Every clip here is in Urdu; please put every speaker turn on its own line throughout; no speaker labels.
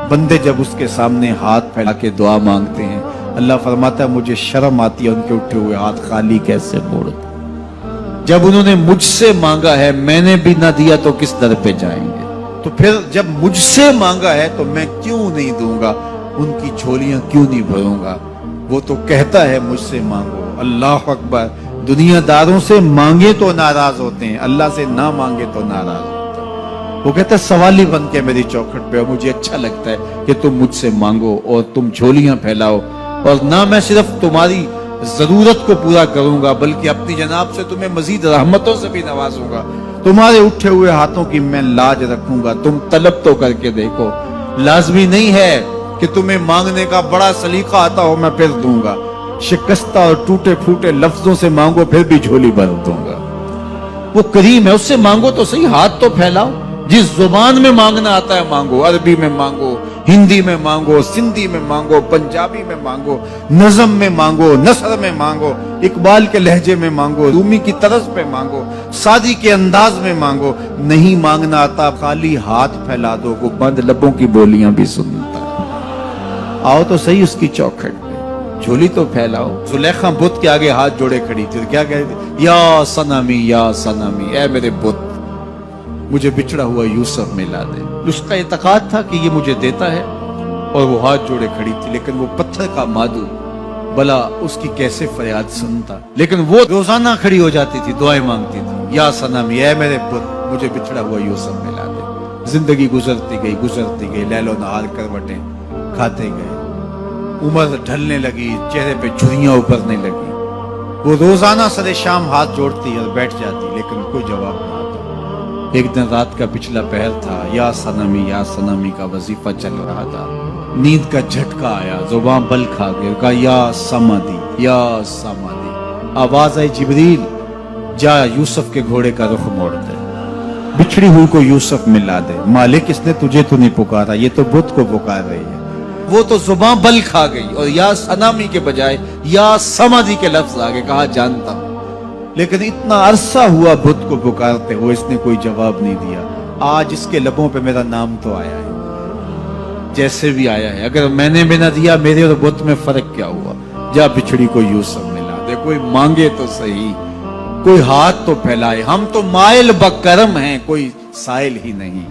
بندے جب اس کے سامنے ہاتھ پھیلا کے دعا مانگتے ہیں، اللہ فرماتا ہے مجھے شرم آتی ہے ان کے اٹھے ہوئے ہاتھ خالی کیسے موڑ دوں۔ جب انہوں نے مجھ سے مانگا ہے میں نے بھی نہ دیا تو کس در پہ جائیں گے؟ تو پھر جب مجھ سے مانگا ہے تو میں کیوں نہیں دوں گا، ان کی جھولیاں کیوں نہیں بھروں گا؟ وہ تو کہتا ہے مجھ سے مانگو۔ اللہ اکبر۔ دنیا داروں سے مانگے تو ناراض ہوتے ہیں، اللہ سے نہ مانگے تو ناراض ہوتے ہیں۔ وہ کہتا ہے سوالی بن کے میری چوکھٹ پہ، اور مجھے اچھا لگتا ہے کہ تم مجھ سے مانگو اور تم جھولیاں پھیلاؤ، اور نہ میں صرف تمہاری ضرورت کو پورا کروں گا بلکہ اپنی جناب سے تمہیں مزید رحمتوں سے بھی نوازوں گا۔ تمہارے اٹھے ہوئے ہاتھوں کی میں لاج رکھوں گا، تم طلب تو کر کے دیکھو۔ لازمی نہیں ہے کہ تمہیں مانگنے کا بڑا سلیقہ آتا ہو میں پھر دوں گا، شکستہ اور ٹوٹے پھوٹے لفظوں سے مانگو پھر بھی جھولی بھر دوں گا۔ وہ کریم ہے، اس سے مانگو تو صحیح، ہاتھ تو پھیلاؤ۔ جس زبان میں مانگنا آتا ہے مانگو، عربی میں مانگو، ہندی میں مانگو، سندھی میں مانگو، پنجابی میں مانگو، نظم میں مانگو، نثر میں مانگو، اقبال کے لہجے میں مانگو، رومی کی طرز پہ مانگو، سعدی کے انداز میں مانگو۔ نہیں مانگنا آتا خالی ہاتھ پھیلا دو، وہ بند لبوں کی بولیاں بھی سنتا ہے۔ آؤ تو صحیح اس کی چوکھٹ پہ، جھولی تو پھیلاؤ۔ زلیخا بت کے آگے ہاتھ جوڑے کھڑی تھی، کیا کہتی تھی؟ یا صنمی یا صنمی، اے میرے بت مجھے بچھڑا ہوا یوسف ملا دے۔ اس کا اعتقاد تھا کہ یہ مجھے دیتا ہے، اور وہ ہاتھ جوڑے کھڑی تھی، لیکن وہ پتھر کا مادو بلا اس کی کیسے فریاد سنتا۔ لیکن وہ روزانہ کھڑی ہو جاتی تھی، دعائیں مانگتی تھی، یا صنمی اے میرے بت مجھے بچھڑا ہوا یوسف ملا دے۔ زندگی گزرتی گئی، لیل و نہار کروٹیں کھاتے گئے، عمر ڈھلنے لگی، چہرے پہ جھریاں ابھرنے لگی۔ وہ روزانہ سر شام ہاتھ جوڑتی اور بیٹھ جاتی، لیکن کوئی جواب نہ آتا۔ ایک دن رات کا پچھلا پہر تھا، یا صنمی کا وظیفہ چل رہا تھا، نیند کا جھٹکا آیا، زبان بل کھا گیا، کہا یا سمادی یا سمادی۔ آواز آئی جبریل جا یوسف کے گھوڑے کا رخ موڑ دے، بچھڑی ہوئی کو یوسف ملا دے۔ مالک اس نے تجھے تو نہیں پکارا، یہ تو بت کو پکار رہی ہے۔ وہ تو زبان بل کھا گئی اور یا صنمی کے بجائے یا سمادی کے لفظ آگے، کہا جانتا ہوں۔ لیکن اتنا عرصہ ہوا بت کو پکارتے ہوئے، اس نے کوئی جواب نہیں دیا۔ آج اس کے لبوں پہ میرا نام تو آیا ہے، جیسے بھی آیا ہے۔ اگر میں نے بھی نہ دیا، میرے اور بت میں فرق کیا ہوا؟ جا بچھڑی کو یوسف ملا دے۔ کوئی مانگے تو صحیح، کوئی ہاتھ تو پھیلائے۔ ہم تو مائل بکرم ہیں، کوئی سائل ہی نہیں۔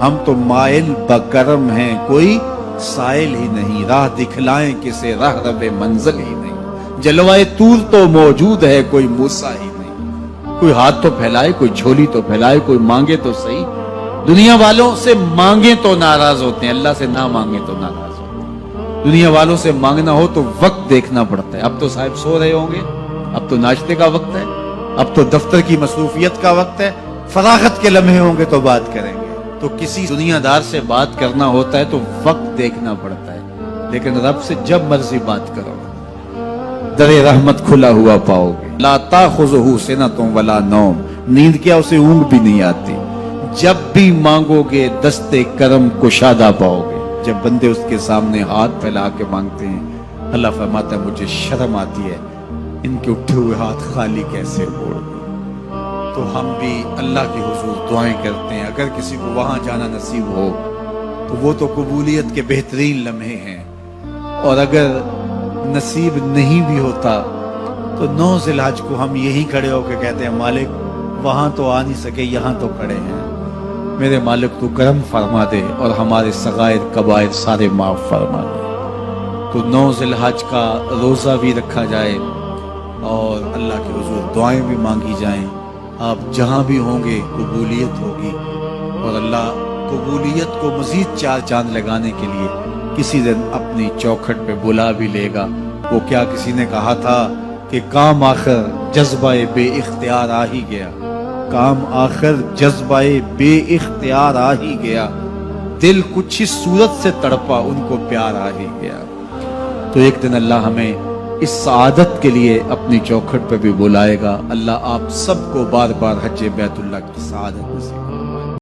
ہم تو مائل بکرم ہیں، کوئی سائل ہی نہیں۔ راہ دکھلائیں کسے، راہ رب منزل ہی نہیں۔ جلوائے طور تو موجود ہے، کوئی موسیٰ ہی نہیں۔ کوئی ہاتھ تو پھیلائے، کوئی جھولی تو پھیلائے، کوئی مانگے تو صحیح۔ دنیا والوں سے مانگے تو ناراض ہوتے ہیں، اللہ سے نہ مانگے تو ناراض ہوتے ہیں۔ دنیا والوں سے مانگنا ہو تو وقت دیکھنا پڑتا ہے۔ اب تو صاحب سو رہے ہوں گے، اب تو ناشتے کا وقت ہے، اب تو دفتر کی مصروفیت کا وقت ہے، فراغت کے لمحے ہوں گے تو بات کریں گے۔ تو کسی دنیا دار سے بات کرنا ہوتا ہے تو وقت دیکھنا پڑتا ہے، لیکن رب سے جب مرضی بات کرو در رحمت کھلا ہوا پاؤ گے۔ لا تاخذہ سنۃ ولا نوم، نیند کیا اسے اونگ بھی نہیں آتی۔ جب بھی مانگو گے دستے کرم کشادہ پاؤ گے۔ جب بندے اس کے سامنے ہاتھ پھیلا کے مانگتے ہیں، اللہ فرماتا ہے مجھے شرم آتی ہے ان کے اٹھے ہوئے ہاتھ خالی کیسے موڑ دوں۔ تو ہم بھی اللہ کے حضور دعائیں کرتے ہیں، اگر کسی کو وہاں جانا نصیب ہو تو وہ تو قبولیت کے بہترین لمحے ہیں، اور اگر نصیب نہیں بھی ہوتا تو 9 ذی الحج کو ہم یہی کھڑے ہو کے کہتے ہیں مالک وہاں تو آ نہیں سکے، یہاں تو کھڑے ہیں، میرے مالک تو کرم فرما دے اور ہمارے صغائر کبائر سارے معاف فرما دے۔ تو 9 ذی الحج کا روزہ بھی رکھا جائے اور اللہ کے حضور دعائیں بھی مانگی جائیں۔ آپ جہاں بھی ہوں گے قبولیت ہوگی، اور اللہ قبولیت کو مزید 4 چاند لگانے کے لیے کسی دن اپنی چوکھٹ پہ بلا بھی لے گا۔ وہ کیا کسی نے کہا تھا کہ کام آخر جذبہ بے اختیار آ ہی گیا، کام آخر جذبہ بے اختیار آ ہی گیا، دل کچھ ہی صورت سے تڑپا ان کو پیار آ ہی گیا۔ تو ایک دن اللہ ہمیں اس سعادت کے لیے اپنی چوکھٹ پہ بھی بلائے گا۔ اللہ آپ سب کو بار بار حج بیت اللہ کی سعادت نصیب